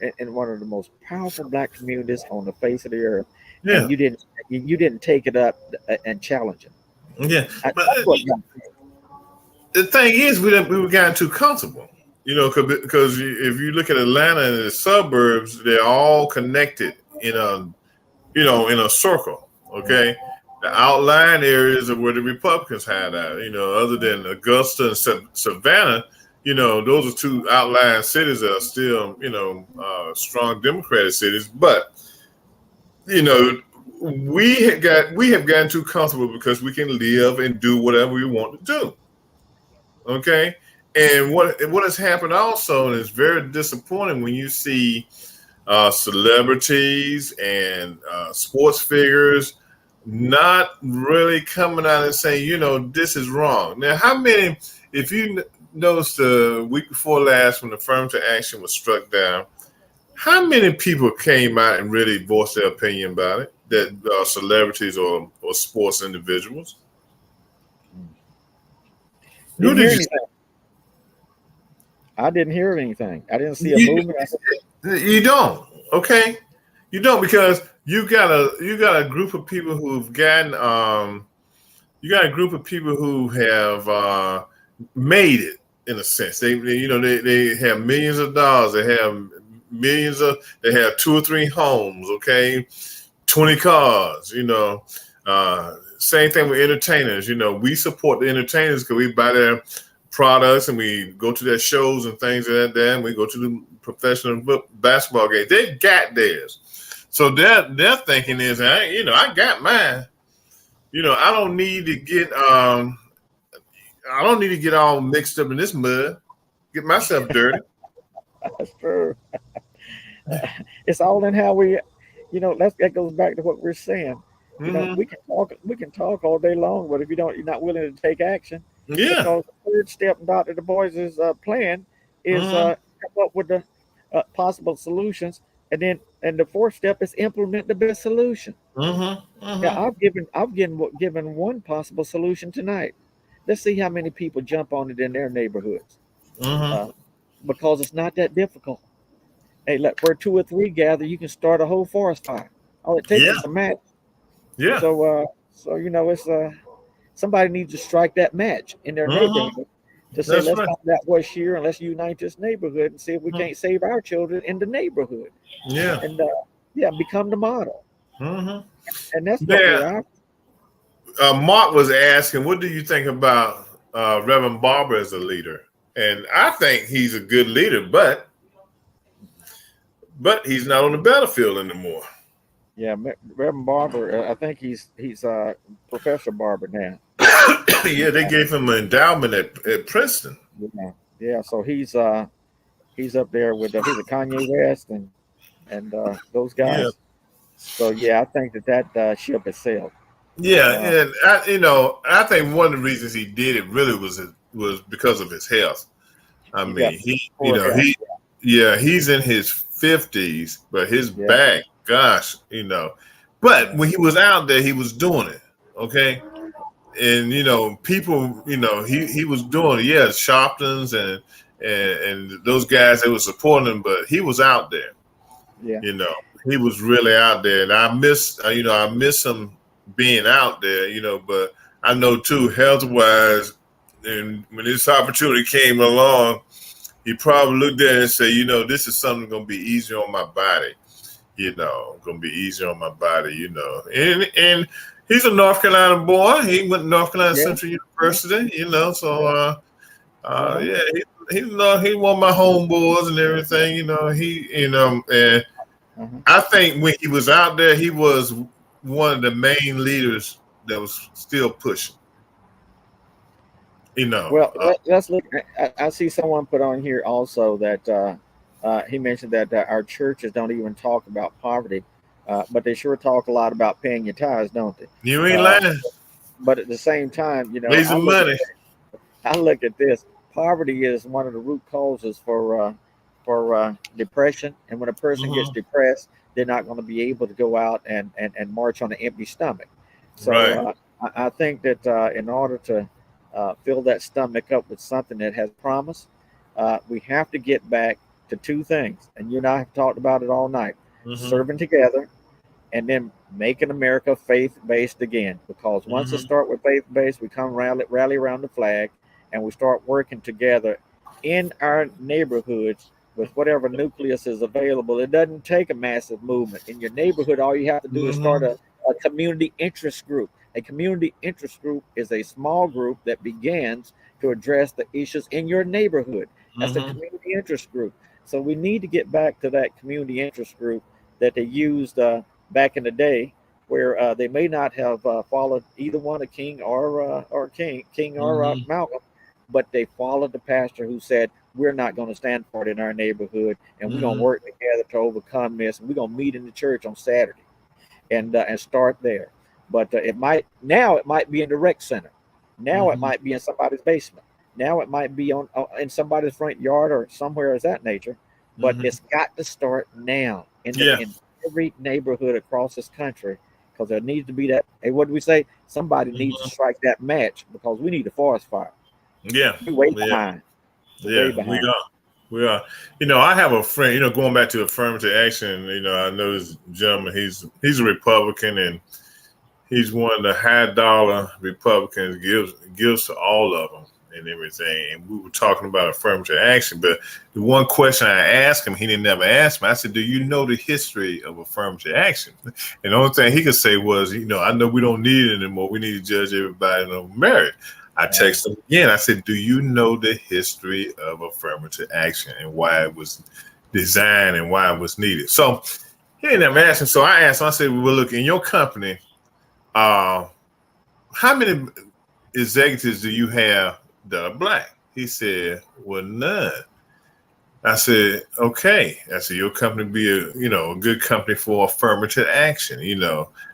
the most powerful black communities on the face of the earth, and Yeah, you didn't take it up and challenge it? yeah. But That's what got me. the thing is, we were getting too comfortable. Because if you look at Atlanta and the suburbs, they're all connected in a circle. Okay, the outlying areas are where the Republicans had at. Other than Augusta and Savannah, those are two outlying cities that are still strong Democratic cities. But you know, we have gotten too comfortable because we can live and do whatever we want to do. Okay. And what has happened also, and it's very disappointing when you see celebrities and sports figures not really coming out and saying, this is wrong. Now, how many, if you noticed the week before last when the affirmative action was struck down, how many people came out and really voiced their opinion about it? That celebrities or sports individuals. Who Didn't did hear you anything. I didn't hear anything. I didn't see a You, movement. you don't, okay? You don't because you got a group of people who've gotten you got a group of people who have made it in a sense. They have millions of dollars. They have two or three homes, okay, 20 cars. Same thing with entertainers. We support the entertainers because we buy their products and we go to their shows and things like that. And we go to the professional basketball games. They got theirs, so their thinking is, I got mine. I don't need to get all mixed up in this mud. Get myself dirty. That's true. It's all in how we, that goes back to what we're saying. hmm We can talk all day long, but if you're not willing to take action, Yeah. because the third step in Dr. Du Bois's plan is hmm come up with the possible solutions, and the fourth step is implement the best solution. hmm Yeah, hmm I've given one possible solution tonight. Let's see how many people jump on it in their neighborhoods, hmm uh, because it's not that difficult. Hey, look, where two or three gather, you can start a whole forest fire. All it takes Yeah. is a match. Yeah. So it's somebody needs to strike that match in their hmm neighborhood to say, That's let's right. find out what's here and let's unite this neighborhood and see if we Mhm. can't save our children in the neighborhood. Yeah. And become the model. hmm And that's what we're Now, after. Mark was asking, what do you think about Reverend Barber as a leader? And I think he's a good leader, but he's not on the battlefield anymore. Yeah, Reverend Barber. I think he's Professor Barber now. Yeah, they gave him an endowment at Princeton. Yeah, yeah. So he's up there with he's a Kanye West and those Yeah, guys. So yeah, I think that ship has sailed. yeah, Uh, and I think one of the reasons he did it really was because of his health. I yeah, mean, he, poor health. yeah, he's in his 50s, but his Yeah, back, gosh, But yeah, when he was out there, he was doing it. Okay, and people, he was doing it. Yeah, Sharptons and those guys that were supporting him, but he was out there. yeah, You know, he was really out there, and I miss him being out there. But I know too, health wise, and when this opportunity came along, he probably looked at it and said, this is something going to be easier on my body. Going to be easier on my body. And he's a North Carolina boy. He went to North Carolina yeah. Central University. So Uh-huh. yeah, he won my homeboys and everything. And Uh-huh. I think when he was out there, he was one of the main leaders that was still pushing. Well, let's look. I see someone put on here also that he mentioned that our churches don't even talk about poverty, but they sure talk a lot about paying your tithes, don't they? You ain't Uh, lying. but at the same time, Raising money. I look at this. Poverty is one of the root causes for depression, and when a person gets Hmm. depressed, they're not going to be able to go out and march on an empty stomach. So Right. I think that in order to fill that stomach up with something that has promise, we have to get back to two things, and you and I have talked about it all night: Hmm. serving together and then making America faith based again. Because once it Hmm. start with faith based, we come rally around the flag, and we start working together in our neighborhoods with whatever nucleus is available. It doesn't take a massive movement in your neighborhood. All you have to do is start Hmm. a community interest group. A community interest group is a small group that begins to address the issues in your neighborhood. That's a Hmm. community interest group. So we need to get back to that community interest group that they used back in the day, where they may not have followed either one of King or Hmm. Malcolm, but they followed the pastor who said, "We're not going to stand for it in our neighborhood, and we're going to Hmm. work together to overcome this. And we're going to meet in the church on Saturday and start there." But it might be in the rec center. Now it Hmm. might be in somebody's basement. Now it might be on in somebody's front yard or somewhere of that nature. But Hmm. it's got to start now Yeah. in every neighborhood across this country, because there needs to be that. Hey, what do we say? Somebody needs to Hmm. strike that match, because we need a forest fire. Yeah. We're way Yeah. behind. We're way Yeah. We behind. are. We are. I have a friend. Going back to affirmative action. I know this gentleman. He's a Republican, and he's one of the high dollar Republicans. Gives to all of them and everything. And we were talking about affirmative action, but the one question I asked him, he didn't never ask me. I said, "Do you know the history of affirmative action?" And the only thing he could say was, "I know we don't need it anymore. We need to judge everybody on merit." I Uh, texted him again. I said, "Do you know the history of affirmative action and why it was designed and why it was needed?" So he didn't ever ask him. So I asked him. I said, "Well, look, in your company, uh, how many executives do you have that are black?" He said, "Well, none." I said, "Okay." I said, "Your company be a good company for affirmative action."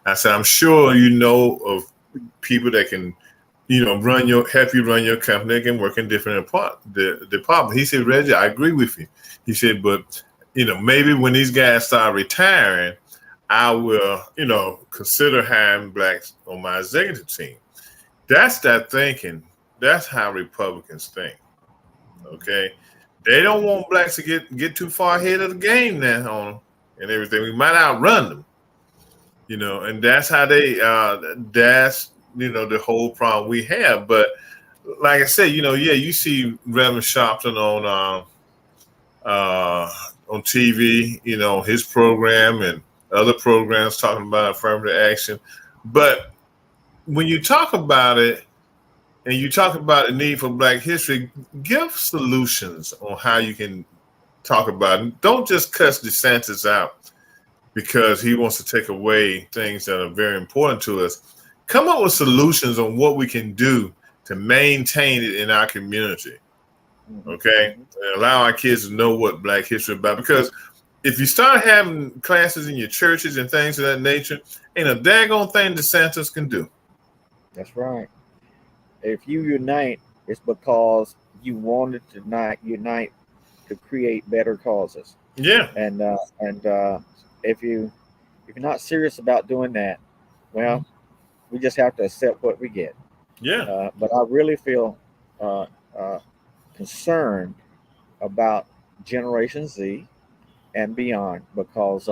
I said, "I'm sure you know of people that can help you run your company. They can work in different department." He said, "Reggie, I agree with you." He said, "But maybe when these guys start retiring, I will consider hiring blacks on my executive team." That's that thinking. That's how Republicans think. Okay, they don't want blacks to get too far ahead of the game now on them and everything. We might outrun them, and that's how they. That's the whole problem we have. But like I said, yeah, you see Reverend Sharpton on TV, his program and other programs talking about affirmative action. But when you talk about it, and you talk about the need for Black history, give solutions on how you can talk about it. Don't just cuss DeSantis out because he wants to take away things that are very important to us. Come up with solutions on what we can do to maintain it in our community. Okay, and allow our kids to know what Black history is about. Because if you start having classes in your churches and things of that nature, ain't a daggone thing DeSantis can do. That's right. If you unite, it's because you wanted to not unite to create better causes. Yeah, And if you're not serious about doing that, well, we just have to accept what we get. yeah. But I really feel uh, uh, concerned about Generation Z and beyond because,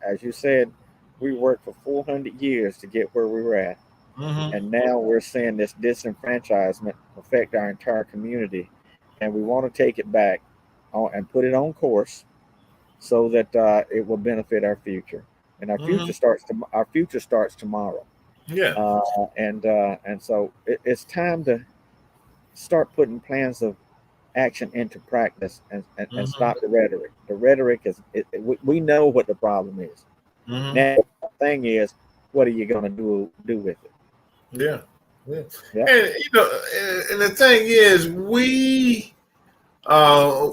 as you said, we worked for 400 years to get where we were at. Mm-hmm. And now we're seeing this disenfranchisement affect our entire community. And we want to take it back and put it on course so that it will benefit our future. And Mm-hmm. our future starts tomorrow. Yeah. And so it's time to start putting plans of action into practice and Mm-hmm. stop the rhetoric. The rhetoric we know what the problem is. Mm-hmm. Now the thing is, what are you going to do with it? Yeah. Yeah. Yeah. And and the thing is, uh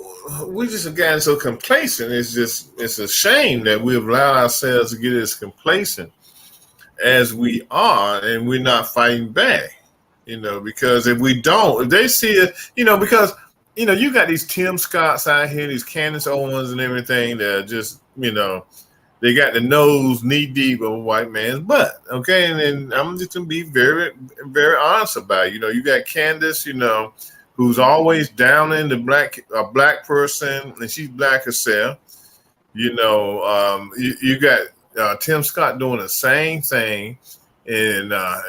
we just have gotten so complacent. It's a shame that we've allowed ourselves to get as complacent as we are, and we're not fighting back. Because if they see it, because you got these Tim Scotts out here, these Candace Owens and everything that are just, they got the nose knee deep of a white man's butt. Okay. And then I'm just gonna be very, very honest about it. You got Candace, who's always down in a black person, and she's black herself. You got Tim Scott doing the same thing, and I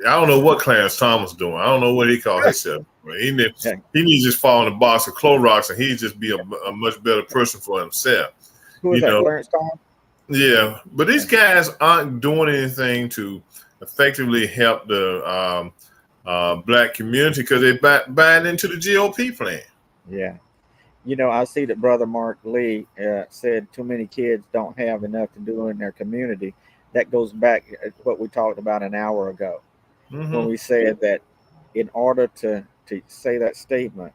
don't know what Clarence Thomas doing. I don't know what he called himself. He needs to just fall in a box of Clorox, and he'd just be a much better person for himself. Who is You that, know, Clarence Thomas? yeah. But these guys aren't doing anything to effectively help the black community because they buying into the GOP plan. Yeah. I see that Brother Mark Lee said too many kids don't have enough to do in their community. That goes back to what we talked about an hour ago when Mm-hmm. we said that in order to say that statement,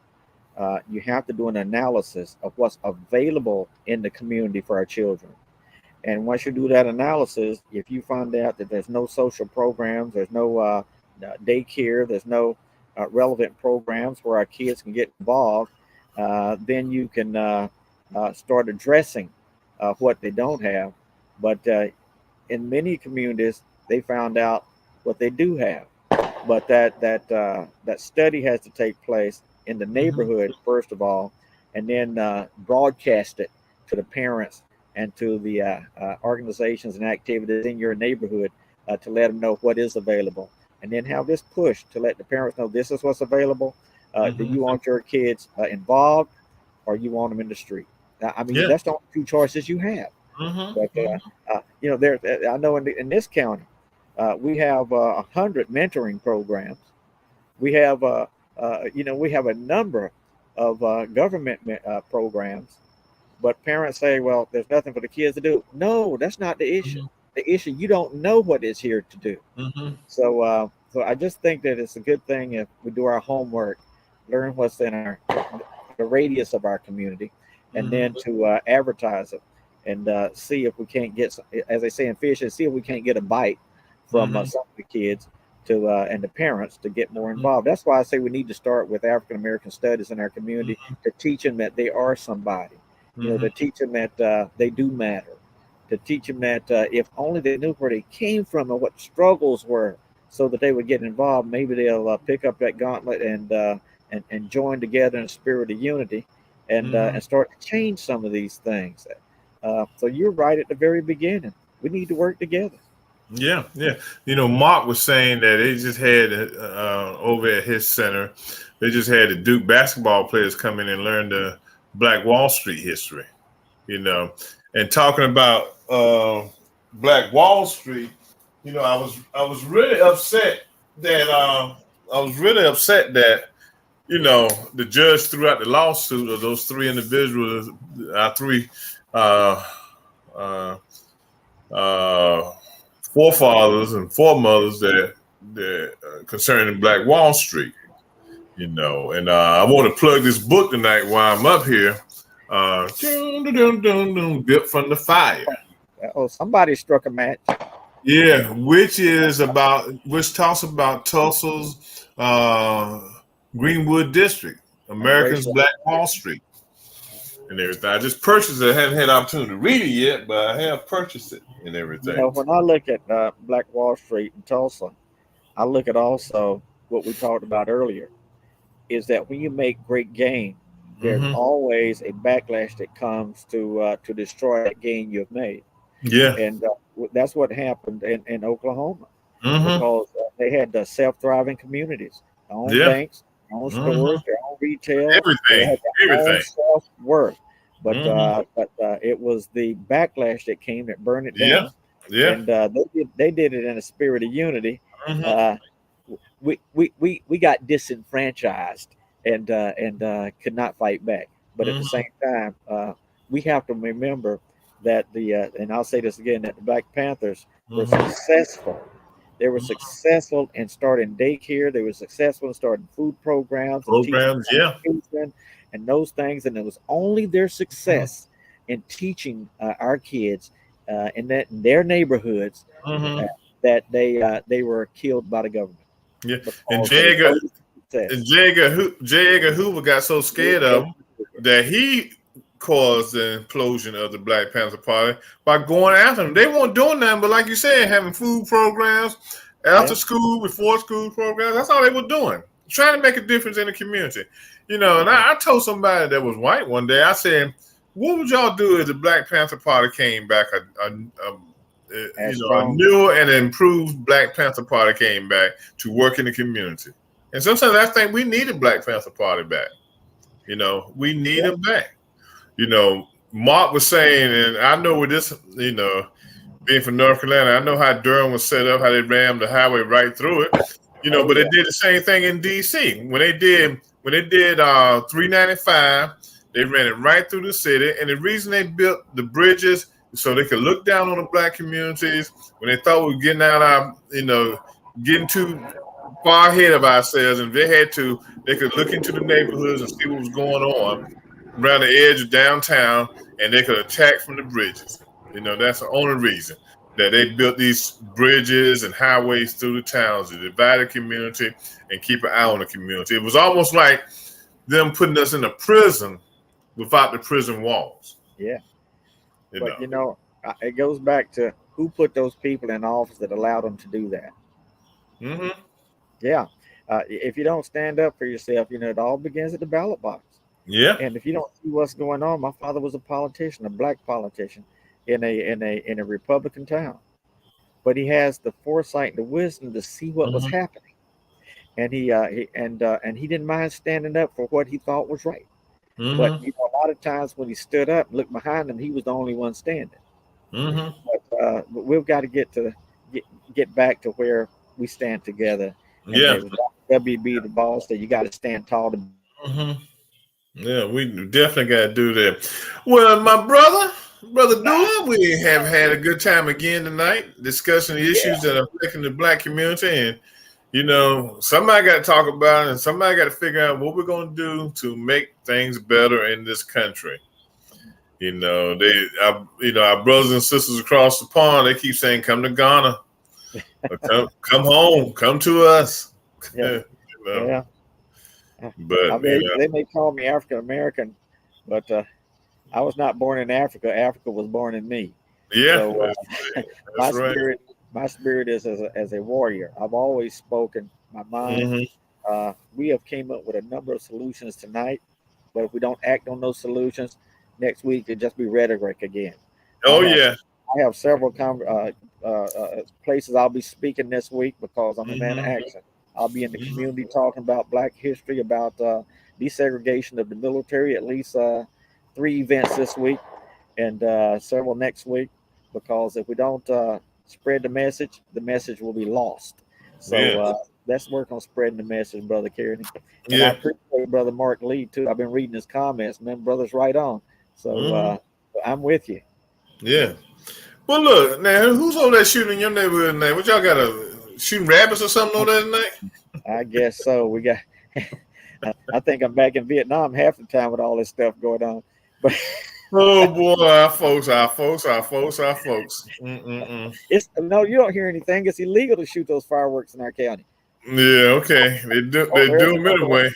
you have to do an analysis of what's available in the community for our children. And once you do that analysis, if you find out that there's no social programs, there's no daycare, there's no relevant programs where our kids can get involved, then you can start addressing what they don't have. But in many communities, they found out what they do have. But that study has to take place in the Mm-hmm. neighborhood first of all, and then broadcast it to the parents and to the organizations and activities in your neighborhood to let them know what is available, and then have this push to let the parents know this is what's available. Do Mm-hmm. you want your kids involved, or you want them in the street? I mean, Yeah. that's the only two choices you have. But Mm-hmm. there, I know in this county, we have 100 mentoring programs. We have, we have a number of government programs. But parents say, "Well, there's nothing for the kids to do." No, that's not the issue. Mm-hmm. The issue, you don't know what is here to do. Mm-hmm. So I just think that it's a good thing if we do our homework, learn what's in the radius of our community, and then Mm-hmm. to advertise it and see if we can't get, as they say in fishing, see if we can't get a bite from Mm-hmm. some of the kids to and the parents to get more involved. That's why I say we need to start with African American studies in our community to teach them that they are somebody. Mm-hmm. To teach them that they do matter. To teach them that if only they knew where they came from and what struggles were, so that they would get involved. Maybe they'll pick up that gauntlet and join together in a spirit of unity, Mm-hmm. and start to change some of these things. So you're right at the very beginning. We need to work together. Yeah, yeah. Mark was saying that they just had over at his center, they just had the Duke basketball players come in and learn the Black Wall Street history. You know, and talking about Black Wall Street, I was really upset that was really upset that the judge threw out the lawsuit of those three individuals, three uh, uh, uh, forefathers and foremothers that concerning Black Wall Street. And I want to plug this book tonight while I'm up here. Built from the Fire. Oh, somebody struck a match. Yeah, which talks about Tulsa's Greenwood District, America's Black Wall Street, and everything. I just purchased it. I haven't had an opportunity to read it yet, but I have purchased it and everything. When I look at Black Wall Street in Tulsa, I look at also what we talked about earlier, is that when you make great gain, there's always a backlash that comes to destroy that gain you've made. Yeah, and that's what happened in Oklahoma, because they had the self-thriving communities, their own banks, their own stores, their own retail, everything. Own self-worth. But it was the backlash that came that burned it down. And they did it in a spirit of unity. We got disenfranchised and could not fight back. But at the same time, we have to remember that and I'll say this again, that the Black Panthers were successful. They were successful in starting daycare. They were successful in starting food programs, and those things. And it was only their success in teaching our kids in their neighborhoods that they were killed by the government. Yeah, and J. Edgar Hoover got so scared of them that he caused the implosion of the Black Panther Party by going after them. They weren't doing nothing, but like you said, having food programs, after school, before school programs. That's all they were doing, trying to make a difference in the community. And I told somebody that was white one day, I said, what would y'all do if the Black Panther Party came back, a newer and improved Black Panther Party came back to work in the community? And sometimes I think we need a Black Panther Party back. We need them back. Mark was saying, and I know with this, being from North Carolina, I know how Durham was set up, how they rammed the highway right through it. But they did the same thing in DC. When they did 395, they ran it right through the city. And the reason they built the bridges so they could look down on the Black communities when they thought we were getting out getting too far ahead of ourselves, and they could look into the neighborhoods and see what was going on around the edge of downtown, and they could attack from the bridges. That's the only reason that they built these bridges and highways through the towns to divide the community and keep an eye on the community. It was almost like them putting us in a prison without the prison walls. Yeah. But it goes back to who put those people in office that allowed them to do that. Yeah. If you don't stand up for yourself, it all begins at the ballot box. Yeah. And if you don't see what's going on, my father was a politician, a Black politician in a Republican town, but he has the foresight and the wisdom to see what was happening, and he didn't mind standing up for what he thought was right. But a lot of times when he stood up, looked behind him, he was the only one standing. But we've got to get back to where we stand together. And WB the boss that you got to stand tall to. Yeah, we definitely got to do that. Well, my brother Dula, we have had a good time again tonight discussing the issues that are affecting the Black community. And, somebody got to talk about it, and somebody got to figure out what we're going to do to make things better in this country. Our brothers and sisters across the pond, they keep saying, come to Ghana. Come home. Come to us. Yeah. But they may call me African American, but I was not born in Africa. Africa was born in me. Yeah, so, my spirit is as a warrior. I've always spoken my mind. We have came up with a number of solutions tonight, but if we don't act on those solutions, next week it'll just be rhetoric again. I have several places I'll be speaking this week because I'm a man of action. I'll be in the community talking about Black history, about desegregation of the military, at least 3 events this week and several next week, because if we don't spread the message will be lost. So let's work on spreading the message, Brother Kearney. And I Yeah. appreciate Brother Mark Lee too. I've been reading his comments, man. Brother's right on. So I'm with you. Yeah. Well, look, now, who's over there shooting in your neighborhood tonight? What y'all got, shooting rabbits or something over there tonight? I guess so. We got. I think I'm back in Vietnam half the time with all this stuff going on. But oh boy, our folks. Mm-mm-mm. it's no, you don't hear anything. It's illegal to shoot those fireworks in our county. Yeah, okay. They do Oh, them anyway.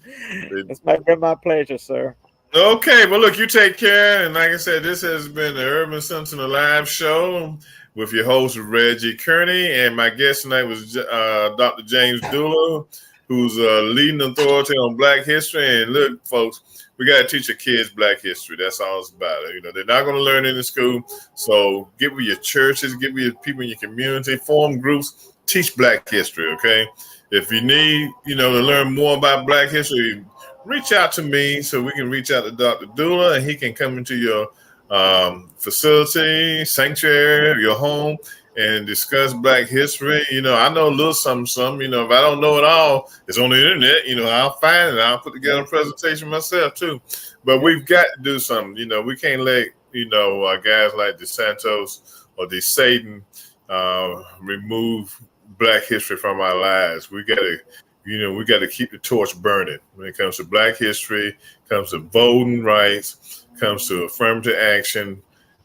It's been my pleasure, sir. Okay, well, look, you take care. And like I said, this has been the Urban Sentinel Live Show with your host, Reggie Kearney. And my guest tonight was Dr. James Dula, who's a leading authority on Black history. And look, folks, we got to teach your kids Black history. That's all it's about. You know, they're not going to learn it in school. So get with your churches, get with your people in your community, form groups, teach Black history, okay? If you need, to learn more about Black history, reach out to me so we can reach out to Dr. Dula and he can come into your facility, sanctuary, your home, and discuss Black history. I know a little something. If I don't know it all, it's on the internet. I'll find it. I'll put together a presentation myself too. But we've got to do something. We can't let, guys like DeSantos or DeSatan remove Black history from our lives. We got to we got to keep the torch burning when it comes to Black history, comes to voting rights, comes to affirmative action.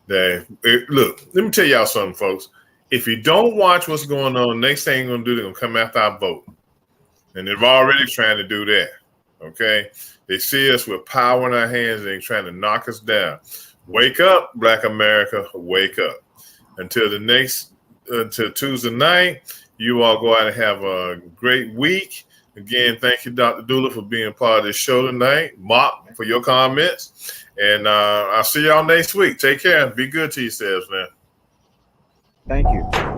Look, let me tell y'all something, folks. If you don't watch what's going on, next thing they're going to do, they're going to come after our vote. And they're already trying to do that, okay? They see us with power in our hands and they're trying to knock us down. Wake up, Black America, wake up. Until Tuesday night, you all go out and have a great week. Again, thank you, Dr. Dula, for being part of this show tonight. Mark, for your comments. And I'll see y'all next week. Take care. Be good to yourselves, man. Thank you.